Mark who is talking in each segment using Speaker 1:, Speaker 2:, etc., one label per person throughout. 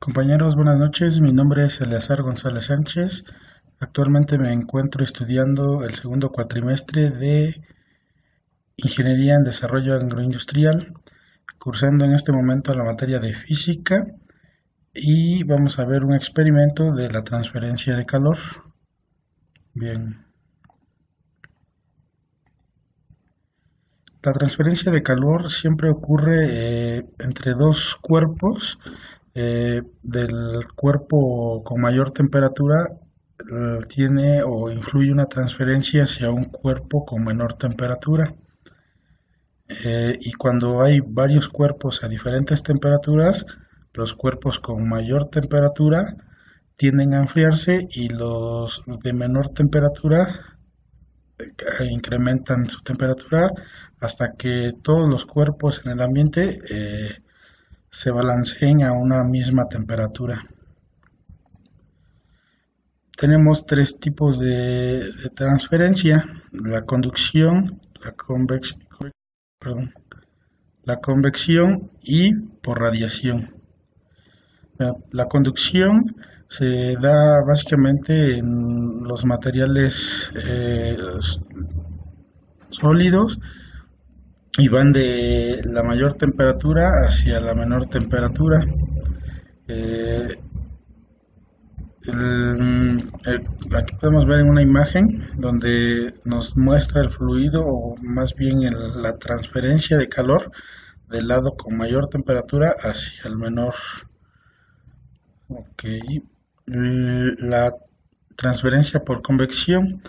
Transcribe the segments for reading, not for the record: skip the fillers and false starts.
Speaker 1: Compañeros, buenas noches. Mi nombre es Eleazar González Sánchez. Actualmente me encuentro estudiando el segundo cuatrimestre de Ingeniería en Desarrollo Agroindustrial, cursando en este momento la materia de física y vamos a ver un experimento de la transferencia de calor. Bien, la transferencia de calor siempre ocurre entre dos cuerpos. Del cuerpo con mayor temperatura tiene o influye una transferencia hacia un cuerpo con menor temperatura. Y cuando hay varios cuerpos a diferentes temperaturas, los cuerpos con mayor temperatura tienden a enfriarse y los de menor temperatura incrementan su temperatura hasta que todos los cuerpos en el ambiente se balanceen a una misma temperatura. Tenemos tres tipos de transferencia: la conducción, perdón, la convección y por radiación. La conducción se da básicamente en los materiales sólidos y van de la mayor temperatura hacia la menor temperatura. Eh, Aquí podemos ver en una imagen donde nos muestra el fluido o más bien la transferencia de calor del lado con mayor temperatura hacia el menor. Ok. La transferencia por convección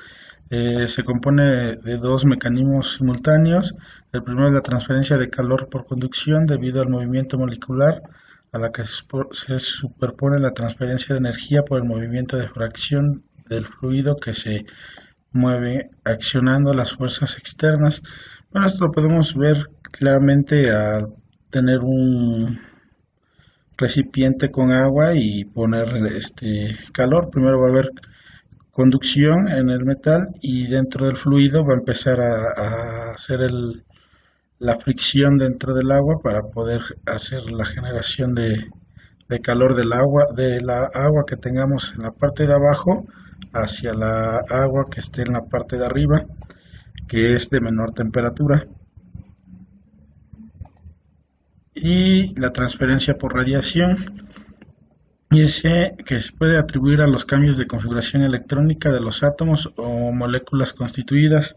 Speaker 1: se compone de dos mecanismos simultáneos. El primero es la transferencia de calor por conducción debido al movimiento molecular, a la que se superpone la transferencia de energía por el movimiento de fracción del fluido que se mueve accionando las fuerzas externas. Bueno, esto lo podemos ver claramente al tener un recipiente con agua y poner calor. Primero va a haber conducción en el metal y dentro del fluido va a empezar a hacer la fricción dentro del agua para poder hacer la generación de calor de la agua que tengamos en la parte de abajo hacia la agua que esté en la parte de arriba, que es de menor temperatura. Y la transferencia por radiación, dice que se puede atribuir a los cambios de configuración electrónica de los átomos o moléculas constituidas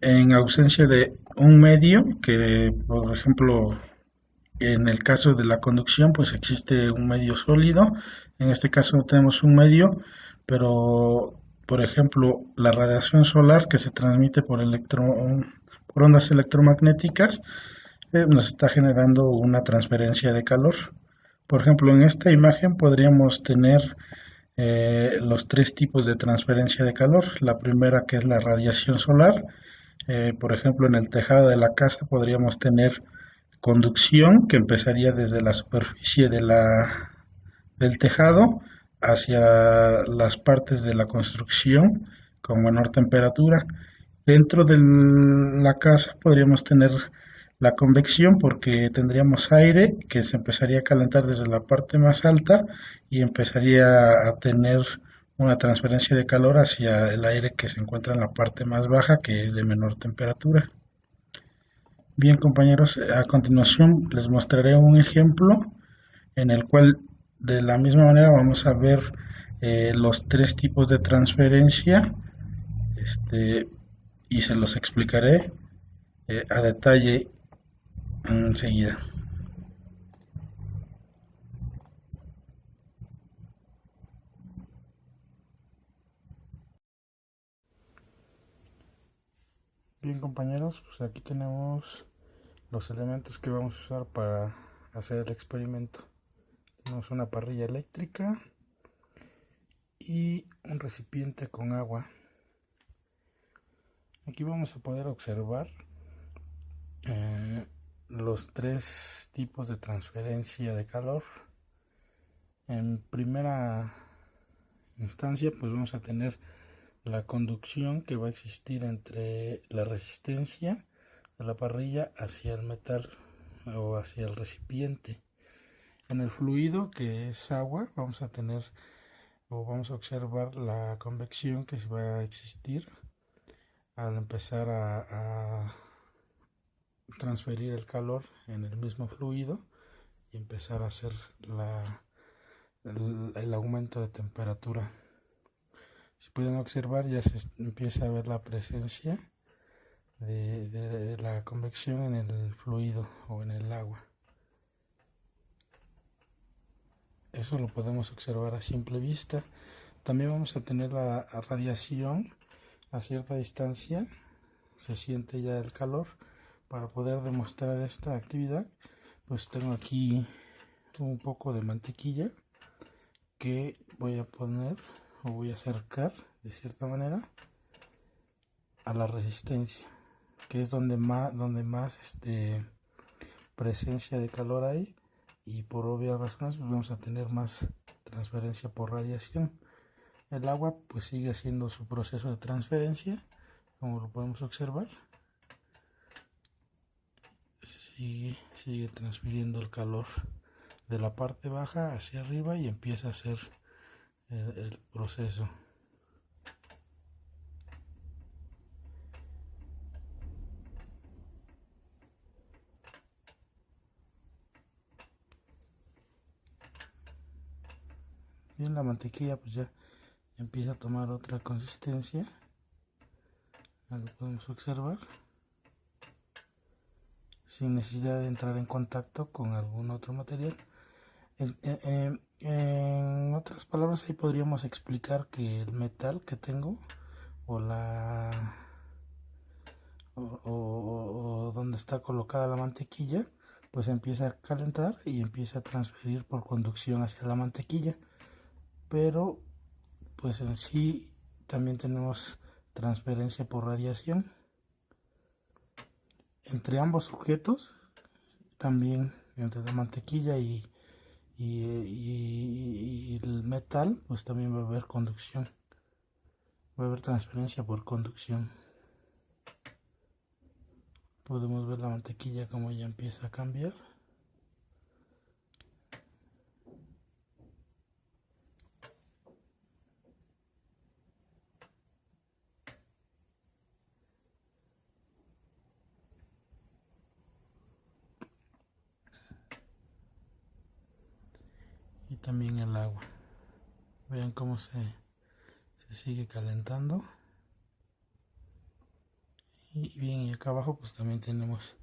Speaker 1: en ausencia de un medio, que por ejemplo en el caso de la conducción pues existe un medio sólido. En este caso no tenemos un medio, pero por ejemplo la radiación solar que se transmite por ondas electromagnéticas nos está generando una transferencia de calor. Por ejemplo, en esta imagen podríamos tener los tres tipos de transferencia de calor. La primera, que es la radiación solar. Por ejemplo, en el tejado de la casa podríamos tener conducción, que empezaría desde la superficie del tejado hacia las partes de la construcción con menor temperatura. Dentro de la casa podríamos tener la convección, porque tendríamos aire que se empezaría a calentar desde la parte más alta y empezaría a tener una transferencia de calor hacia el aire que se encuentra en la parte más baja, que es de menor temperatura. Bien, compañeros, a continuación les mostraré un ejemplo en el cual de la misma manera vamos a ver los tres tipos de transferencia, y se los explicaré a detalle enseguida. Bien, compañeros, pues aquí tenemos los elementos que vamos a usar para hacer el experimento. Tenemos una parrilla eléctrica y un recipiente con agua. Aquí vamos a poder observar los tres tipos de transferencia de calor. En primera instancia pues vamos a tener la conducción, que va a existir entre la resistencia de la parrilla hacia el metal o hacia el recipiente. En el fluido, que es agua, vamos a tener o vamos a observar la convección que va a existir al empezar a transferir el calor en el mismo fluido y empezar a hacer el aumento de temperatura. Si pueden observar, ya se empieza a ver la presencia de la convección en el fluido o en el agua. Eso lo podemos observar a simple vista. También vamos a tener la radiación a cierta distancia. Se siente ya el calor. Para poder demostrar esta actividad, pues tengo aquí un poco de mantequilla que voy a poner o voy a acercar de cierta manera a la resistencia, que es donde más presencia de calor hay, y por obvias razones pues vamos a tener más transferencia por radiación. El agua pues sigue haciendo su proceso de transferencia, como lo podemos observar. Sigue transfiriendo el calor de la parte baja hacia arriba y empieza a hacer el proceso. Bien, la mantequilla pues ya empieza a tomar otra consistencia, ya lo podemos observar, sin necesidad de entrar en contacto con algún otro material. En otras palabras, ahí podríamos explicar que el metal que tengo o donde está colocada la mantequilla pues empieza a calentar y empieza a transferir por conducción hacia la mantequilla, pero pues en sí también tenemos transferencia por radiación entre ambos sujetos. También entre la mantequilla y el metal pues también va a haber conducción, va a haber transferencia por conducción. Podemos ver la mantequilla como ya empieza a cambiar. Y también el agua. Vean cómo se sigue calentando. Y bien, y acá abajo pues también tenemos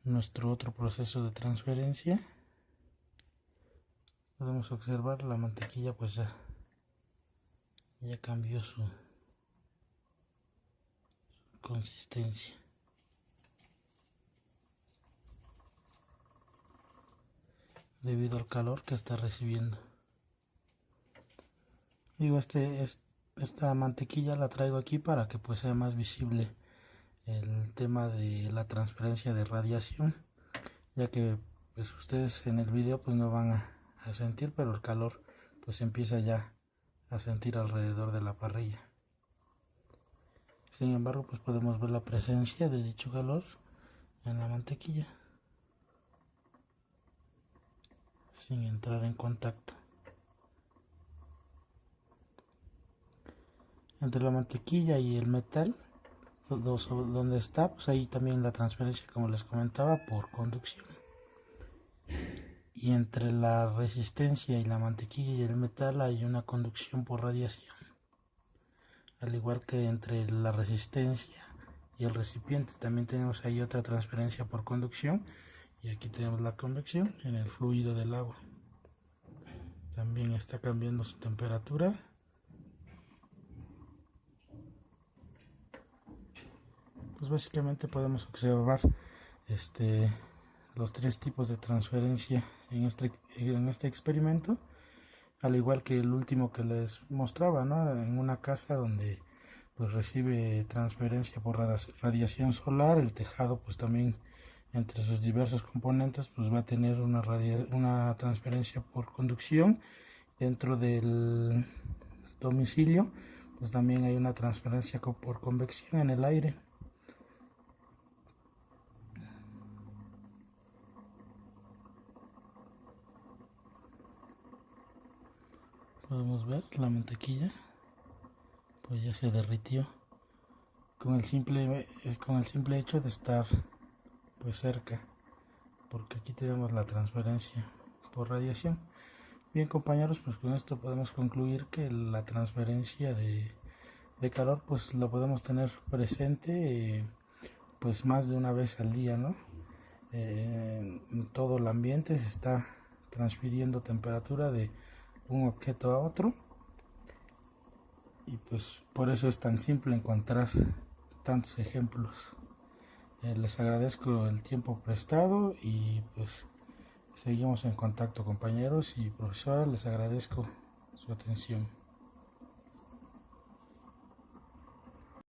Speaker 1: nuestro otro proceso de transferencia. Podemos observar la mantequilla pues ya cambió su consistencia debido al calor que está recibiendo. Digo, esta mantequilla la traigo aquí para que pues sea más visible el tema de la transferencia de radiación, ya que pues ustedes en el video pues no van a sentir, pero el calor pues empieza ya a sentir alrededor de la parrilla. Sin embargo pues podemos ver la presencia de dicho calor en la mantequilla sin entrar en contacto. Entre la mantequilla y el metal donde está, pues ahí también la transferencia, como les comentaba, por conducción. Y entre la resistencia y la mantequilla y el metal hay una conducción por radiación. Al igual que entre la resistencia y el recipiente también tenemos ahí otra transferencia por conducción. Y aquí tenemos la convección en el fluido del agua. También está cambiando su temperatura. Pues básicamente podemos observar los tres tipos de transferencia en este experimento, al igual que el último que les mostraba, ¿no? En una casa donde pues recibe transferencia por radiación solar, el tejado pues también entre sus diversos componentes pues va a tener una transferencia por conducción. Dentro del domicilio pues también hay una transferencia por convección en el aire. ver la mantequilla, pues ya se derritió con el simple hecho de estar pues cerca, porque aquí tenemos la transferencia por radiación. Bien compañeros, pues con esto podemos concluir que la transferencia de calor pues lo podemos tener presente pues más de una vez al día, ¿no? En todo el ambiente se está transfiriendo temperatura de un objeto a otro, y pues por eso es tan simple encontrar tantos ejemplos. Les agradezco el tiempo prestado y pues seguimos en contacto compañeros y profesora, les agradezco su atención.